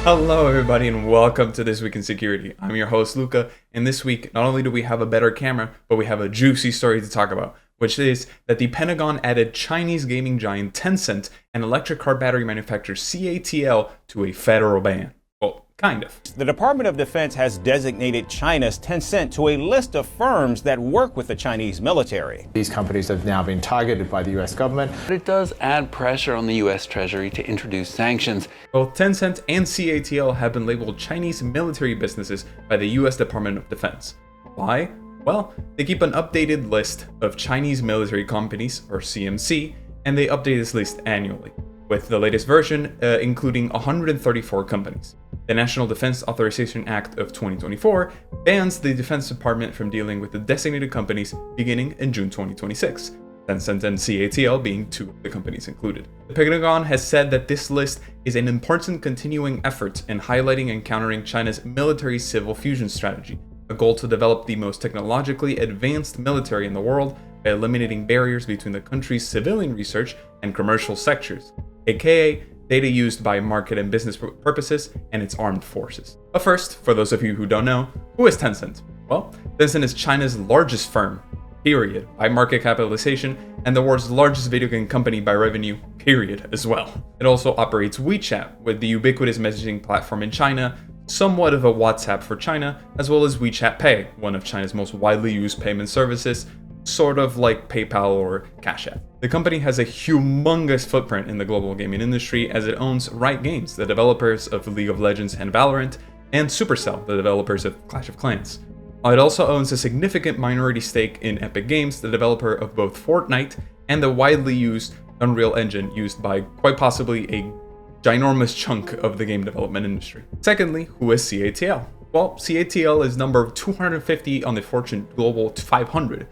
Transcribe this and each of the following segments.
Hello everybody and welcome to This Week in Security. I'm your host Luca, and this week not only do we have a better camera, but we have a juicy story to talk about, which is that the Pentagon added Chinese gaming giant Tencent and electric car battery manufacturer CATL to a federal ban. Well, kind of. The Department of Defense has designated China's Tencent to a list of firms that work with the Chinese military. These companies have now been targeted by the US government. But it does add pressure on the US Treasury to introduce sanctions. Both Tencent and CATL have been labeled Chinese military businesses by the US Department of Defense. Why? Well, they keep an updated list of Chinese military companies, or CMC, and they update this list annually, with the latest version including 134 companies. The National Defense Authorization Act of 2024 bans the Defense Department from dealing with the designated companies beginning in June 2026, Tencent and CATL being two of the companies included. The Pentagon has said that this list is an important continuing effort in highlighting and countering China's military-civil fusion strategy, a goal to develop the most technologically advanced military in the world by eliminating barriers between the country's civilian research and commercial sectors, aka data used by market and business purposes and its armed forces. But first, for those of you who don't know, who is Tencent? Well, Tencent is China's largest firm, period, by market capitalization, and the world's largest video game company by revenue, period, as well. It also operates WeChat, with the ubiquitous messaging platform in China, somewhat of a WhatsApp for China, as well as WeChat Pay, one of China's most widely used payment services, sort of like PayPal or Cash App. The company has a humongous footprint in the global gaming industry as it owns Riot Games, the developers of League of Legends and Valorant, and Supercell, the developers of Clash of Clans. It also owns a significant minority stake in Epic Games, the developer of both Fortnite and the widely used Unreal Engine used by quite possibly a ginormous chunk of the game development industry. Secondly, who is CATL? Well, CATL is number 250 on the Fortune Global 500,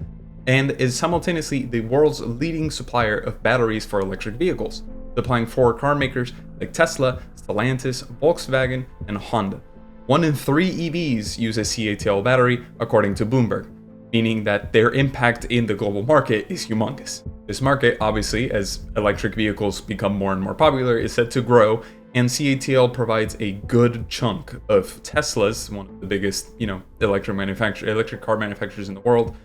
and is simultaneously the world's leading supplier of batteries for electric vehicles, supplying for car makers like Tesla, Stellantis, Volkswagen, and Honda. 1 in 3 EVs use a CATL battery, according to Bloomberg, meaning that their impact in the global market is humongous. This market, obviously, as electric vehicles become more and more popular, is set to grow, and CATL provides a good chunk of Tesla's, one of the biggest, electric car manufacturers in the world,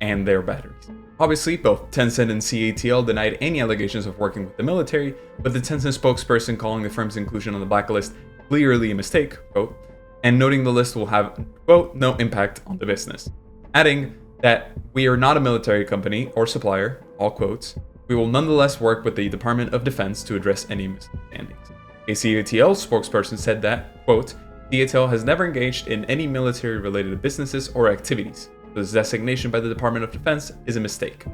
and their batteries. Obviously, both Tencent and CATL denied any allegations of working with the military, but the Tencent spokesperson calling the firm's inclusion on the blacklist clearly a mistake, quote, and noting the list will have, quote, no impact on the business. Adding that we are not a military company or supplier, all quotes, we will nonetheless work with the Department of Defense to address any misunderstandings. A CATL spokesperson said that, quote, CATL has never engaged in any military-related businesses or activities. This designation by the Department of Defense is a mistake.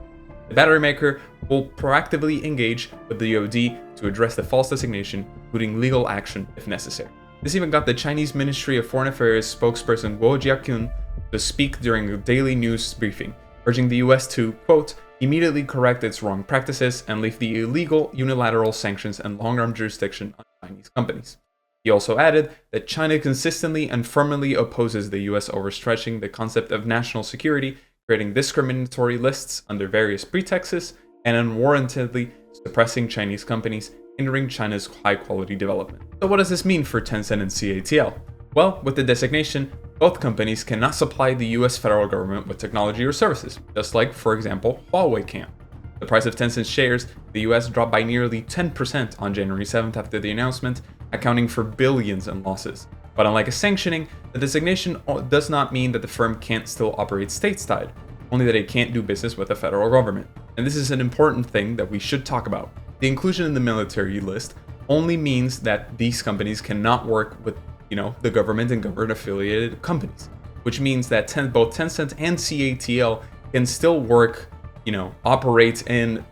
The battery maker will proactively engage with the DoD to address the false designation, including legal action if necessary. This even got the Chinese Ministry of Foreign Affairs spokesperson Guo Jiaqun to speak during a daily news briefing, urging the US to, quote, immediately correct its wrong practices and lift the illegal unilateral sanctions and long-arm jurisdiction on Chinese companies. He also added that China consistently and firmly opposes the US overstretching the concept of national security, creating discriminatory lists under various pretexts, and unwarrantedly suppressing Chinese companies, hindering China's high-quality development. So what does this mean for Tencent and CATL? Well, with the designation, both companies cannot supply the US federal government with technology or services, just like, for example, Huawei can. The price of Tencent shares in the US dropped by nearly 10% on January 7th after the announcement, accounting for billions in losses. But unlike a sanctioning, the designation does not mean that the firm can't still operate stateside, only that it can't do business with the federal government. And this is an important thing that we should talk about. The inclusion in the military list only means that these companies cannot work with, the government and government-affiliated companies, which means that both Tencent and CATL can still work, operate and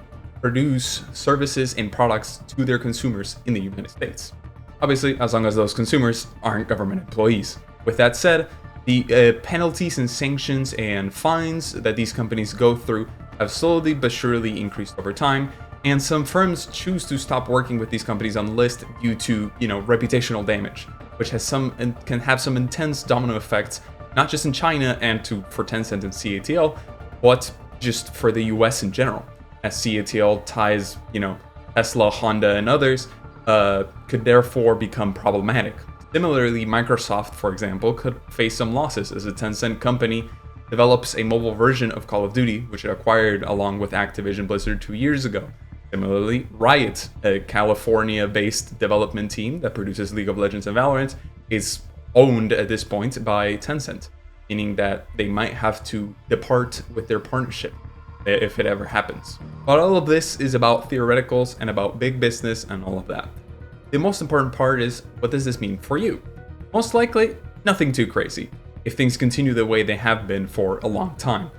produce services and products to their consumers in the United States. Obviously, as long as those consumers aren't government employees. With that said, the penalties and sanctions and fines that these companies go through have slowly but surely increased over time, and some firms choose to stop working with these companies on the list due to, reputational damage, which can have some intense domino effects, not just in China and for Tencent and CATL, but just for the US in general, as CATL ties, Tesla, Honda, and others could therefore become problematic. Similarly, Microsoft, for example, could face some losses as a Tencent company develops a mobile version of Call of Duty, which it acquired along with Activision Blizzard 2 years ago. Similarly, Riot, a California-based development team that produces League of Legends and Valorant, is owned at this point by Tencent, meaning that they might have to depart with their partnership if it ever happens. But all of this is about theoreticals and about big business and all of that. The most important part is, what does this mean for you? Most likely, nothing too crazy, if things continue the way they have been for a long time.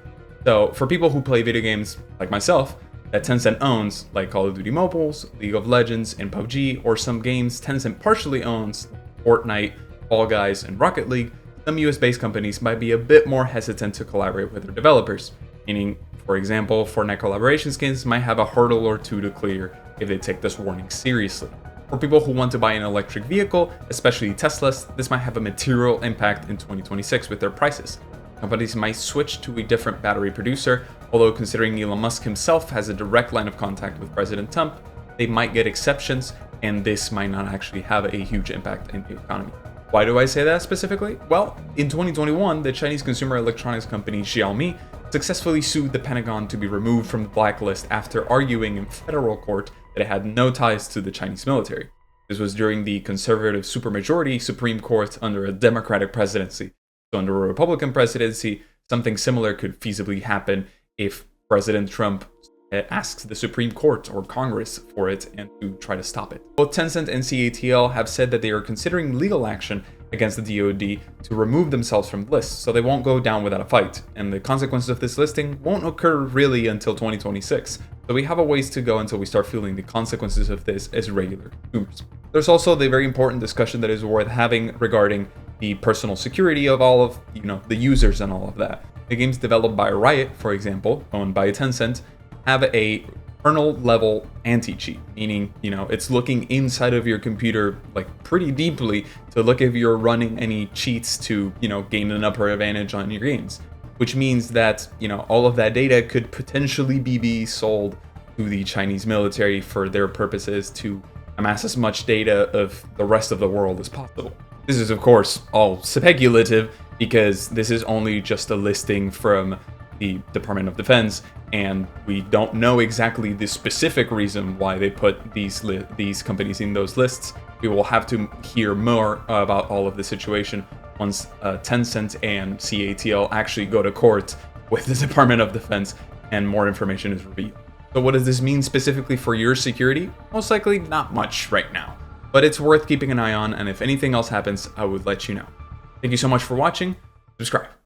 So for people who play video games like myself, that Tencent owns, like Call of Duty Mobiles, League of Legends, and PUBG, or some games Tencent partially owns, like Fortnite, Fall Guys, and Rocket League, some US-based companies might be a bit more hesitant to collaborate with their developers, meaning, for example, Fortnite collaboration skins might have a hurdle or two to clear if they take this warning seriously. For people who want to buy an electric vehicle, especially Teslas, this might have a material impact in 2026 with their prices. Companies might switch to a different battery producer, although considering Elon Musk himself has a direct line of contact with President Trump, they might get exceptions, and this might not actually have a huge impact in the economy. Why do I say that specifically? Well, in 2021, the Chinese consumer electronics company Xiaomi successfully sued the Pentagon to be removed from the blacklist after arguing in federal court that it had no ties to the Chinese military. This was during the conservative supermajority Supreme Court under a Democratic presidency. So under a Republican presidency, something similar could feasibly happen if President Trump asks the Supreme Court or Congress for it and to try to stop it. Both Tencent and CATL have said that they are considering legal action against the DoD to remove themselves from the list, so they won't go down without a fight, and the consequences of this listing won't occur really until 2026. So we have a ways to go until we start feeling the consequences of this as regular consumers. There's also the very important discussion that is worth having regarding the personal security of all of, the users and all of that. The games developed by Riot, for example, owned by Tencent, have a kernel level anti-cheat, meaning, it's looking inside of your computer like pretty deeply to look if you're running any cheats to, gain an upper advantage on your games, which means that, all of that data could potentially be sold to the Chinese military for their purposes to amass as much data of the rest of the world as possible. This is, of course, all speculative because this is only just a listing from the Department of Defense, and we don't know exactly the specific reason why they put these companies in those lists. We will have to hear more about all of the situation once Tencent and CATL actually go to court with the Department of Defense and more information is revealed. So what does this mean specifically for your security? Most likely not much right now, but it's worth keeping an eye on, and if anything else happens, I would let you know. Thank you so much for watching. Subscribe.